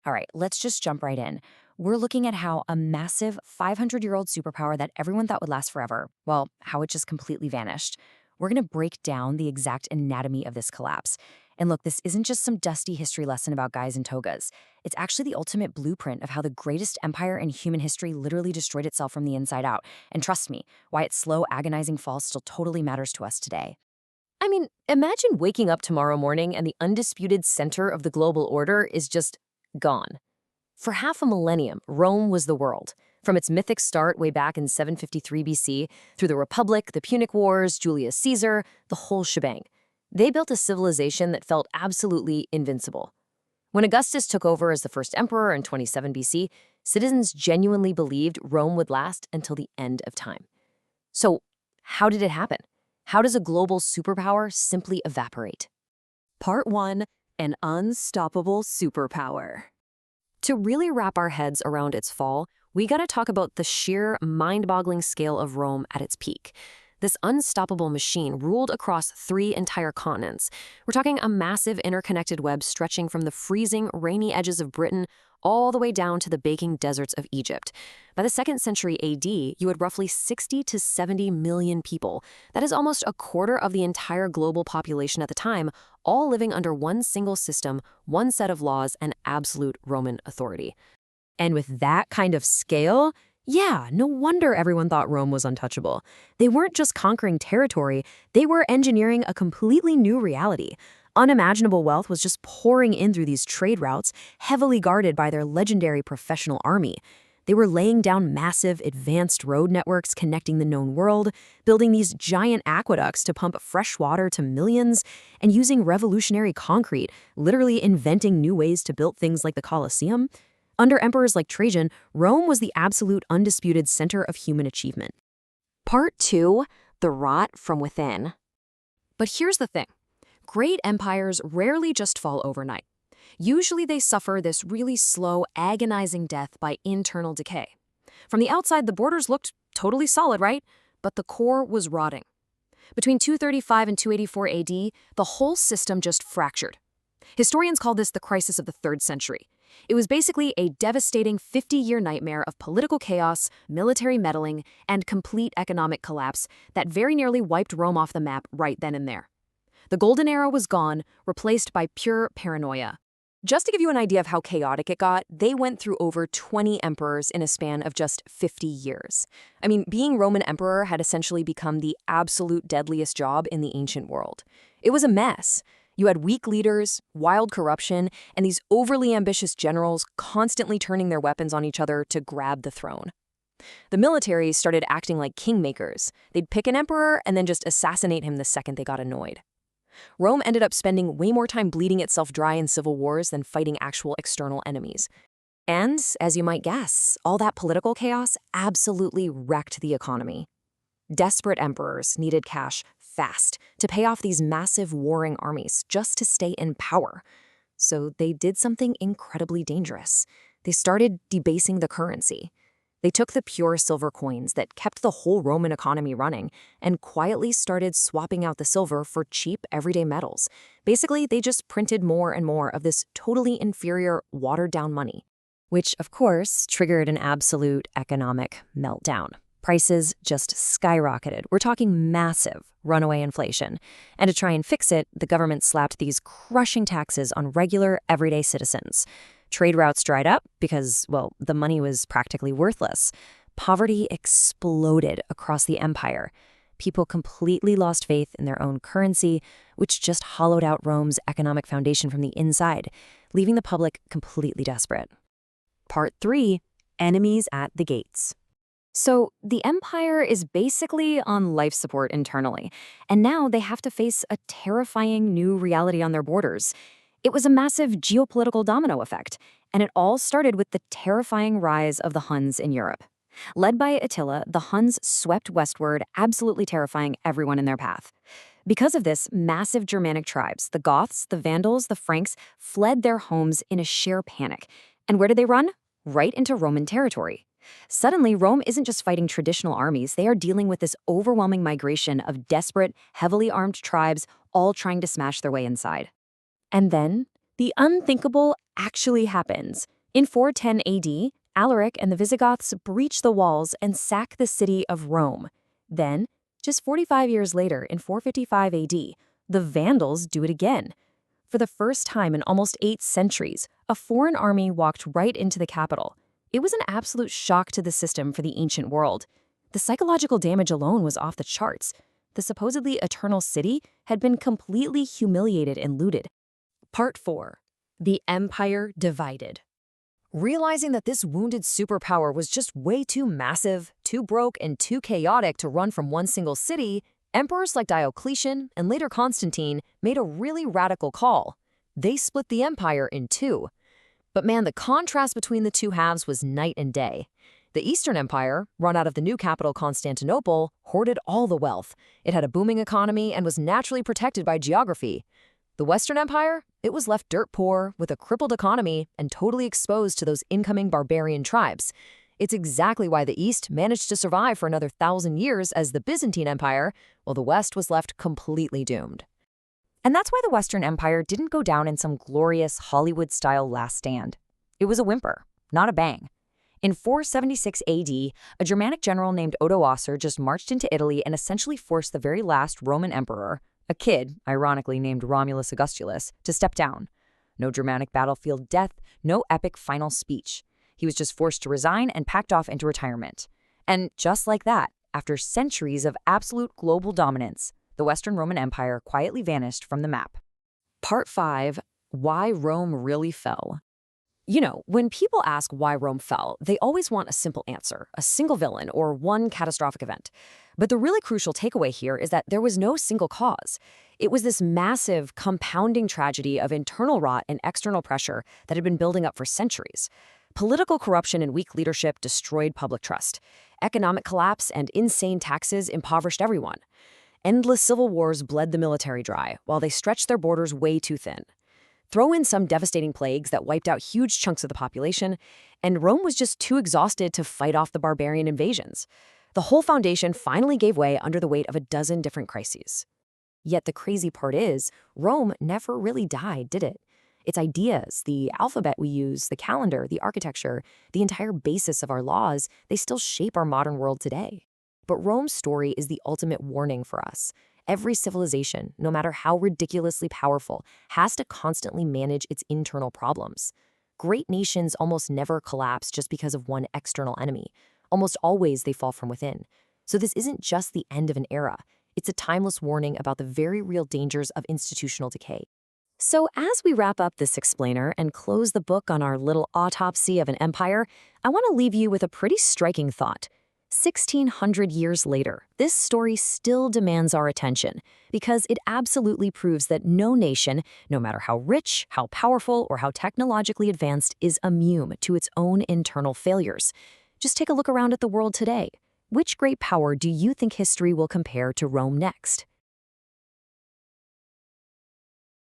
All right, let's just jump right in. We're looking at how a massive 500-year-old superpower that everyone thought would last forever, well, how it just completely vanished. We're going to break down the exact anatomy of this collapse. And look, this isn't just some dusty history lesson about guys in togas. It's actually the ultimate blueprint of how the greatest empire in human history literally destroyed itself from the inside out. And trust me, why its slow, agonizing fall still totally matters to us today. I mean, imagine waking up tomorrow morning and the undisputed center of the global order is just gone. For half a millennium, Rome was the world. From its mythic start way back in 753 BC, through the Republic, the Punic Wars, Julius Caesar, the whole shebang. They built a civilization that felt absolutely invincible. When Augustus took over as the first emperor in 27 BC, citizens genuinely believed Rome would last until the end of time. So, how did it happen? How does a global superpower simply evaporate? Part 1. An unstoppable superpower. To really wrap our heads around its fall, we gotta talk about the sheer, mind-boggling scale of Rome at its peak. This unstoppable machine ruled across 3 entire continents. We're talking a massive interconnected web stretching from the freezing, rainy edges of Britain all the way down to the baking deserts of Egypt. By the 2nd century AD, you had roughly 60 to 70 million people. That is almost a quarter of the entire global population at the time, all living under one single system, one set of laws, and absolute Roman authority. And with that kind of scale, yeah, no wonder everyone thought Rome was untouchable. They weren't just conquering territory, they were engineering a completely new reality. Unimaginable wealth was just pouring in through these trade routes, heavily guarded by their legendary professional army. They were laying down massive, advanced road networks connecting the known world, building these giant aqueducts to pump fresh water to millions, and using revolutionary concrete, literally inventing new ways to build things like the Colosseum. Under emperors like Trajan, Rome was the absolute undisputed center of human achievement. Part 2. The rot from within. But here's the thing. Great empires rarely just fall overnight. Usually they suffer this really slow, agonizing death by internal decay. From the outside, the borders looked totally solid, right? But the core was rotting. Between 235 and 284 AD, the whole system just fractured. Historians call this the crisis of the 3rd century. It was basically a devastating 50-year nightmare of political chaos, military meddling, and complete economic collapse that very nearly wiped Rome off the map right then and there. The golden era was gone, replaced by pure paranoia. Just to give you an idea of how chaotic it got, they went through over 20 emperors in a span of just 50 years. I mean, being Roman emperor had essentially become the absolute deadliest job in the ancient world. It was a mess. You had weak leaders, wild corruption, and these overly ambitious generals constantly turning their weapons on each other to grab the throne. The military started acting like kingmakers. They'd pick an emperor and then just assassinate him the second they got annoyed. Rome ended up spending way more time bleeding itself dry in civil wars than fighting actual external enemies. And, as you might guess, all that political chaos absolutely wrecked the economy. Desperate emperors needed cash fast to pay off these massive warring armies just to stay in power. So they did something incredibly dangerous. They started debasing the currency. They took the pure silver coins that kept the whole Roman economy running and quietly started swapping out the silver for cheap everyday metals. Basically, they just printed more and more of this totally inferior, watered-down money, which, of course, triggered an absolute economic meltdown. Prices just skyrocketed. We're talking massive runaway inflation. And to try and fix it, the government slapped these crushing taxes on regular, everyday citizens. Trade routes dried up because, well, the money was practically worthless. Poverty exploded across the empire. People completely lost faith in their own currency, which just hollowed out Rome's economic foundation from the inside, leaving the public completely desperate. Part 3. Enemies at the gates. So the empire is basically on life support internally, and now they have to face a terrifying new reality on their borders. It was a massive geopolitical domino effect, and it all started with the terrifying rise of the Huns in Europe. Led by Attila, the Huns swept westward, absolutely terrifying everyone in their path. Because of this, massive Germanic tribes, the Goths, the Vandals, the Franks, fled their homes in a sheer panic. And where did they run? Right into Roman territory. Suddenly, Rome isn't just fighting traditional armies, they are dealing with this overwhelming migration of desperate, heavily armed tribes all trying to smash their way inside. And then, the unthinkable actually happens. In 410 AD, Alaric and the Visigoths breach the walls and sack the city of Rome. Then, just 45 years later, in 455 AD, the Vandals do it again. For the first time in almost 8 centuries, a foreign army walked right into the capital. It was an absolute shock to the system for the ancient world. The psychological damage alone was off the charts. The supposedly eternal city had been completely humiliated and looted. Part 4. The Empire Divided. Realizing that this wounded superpower was just way too massive, too broke, and too chaotic to run from one single city, emperors like Diocletian and later Constantine made a really radical call. They split the empire in two. But man, the contrast between the two halves was night and day. The Eastern Empire, run out of the new capital Constantinople, hoarded all the wealth. It had a booming economy and was naturally protected by geography. The Western Empire, it was left dirt poor, with a crippled economy, and totally exposed to those incoming barbarian tribes. It's exactly why the East managed to survive for another 1,000 years as the Byzantine Empire, while the West was left completely doomed. And that's why the Western Empire didn't go down in some glorious Hollywood-style last stand. It was a whimper, not a bang. In 476 AD, a Germanic general named Odoacer just marched into Italy and essentially forced the very last Roman emperor, a kid, ironically named Romulus Augustulus, to step down. No dramatic battlefield death, no epic final speech. He was just forced to resign and packed off into retirement. And just like that, after centuries of absolute global dominance, the Western Roman Empire quietly vanished from the map. Part 5. Why Rome Really Fell. You know, when people ask why Rome fell, they always want a simple answer, a single villain, or one catastrophic event. But the really crucial takeaway here is that there was no single cause. It was this massive, compounding tragedy of internal rot and external pressure that had been building up for centuries. Political corruption and weak leadership destroyed public trust. Economic collapse and insane taxes impoverished everyone. Endless civil wars bled the military dry, while they stretched their borders way too thin. Throw in some devastating plagues that wiped out huge chunks of the population, and Rome was just too exhausted to fight off the barbarian invasions. The whole foundation finally gave way under the weight of a dozen different crises. Yet the crazy part is, Rome never really died, did it? Its ideas, the alphabet we use, the calendar, the architecture, the entire basis of our laws, they still shape our modern world today. But Rome's story is the ultimate warning for us. Every civilization, no matter how ridiculously powerful, has to constantly manage its internal problems. Great nations almost never collapse just because of one external enemy. Almost always they fall from within. So this isn't just the end of an era. It's a timeless warning about the very real dangers of institutional decay. So as we wrap up this explainer and close the book on our little autopsy of an empire, I want to leave you with a pretty striking thought. 1,600 years later, this story still demands our attention because it absolutely proves that no nation, no matter how rich, how powerful, or how technologically advanced, is immune to its own internal failures. Just take a look around at the world today. Which great power do you think history will compare to Rome next?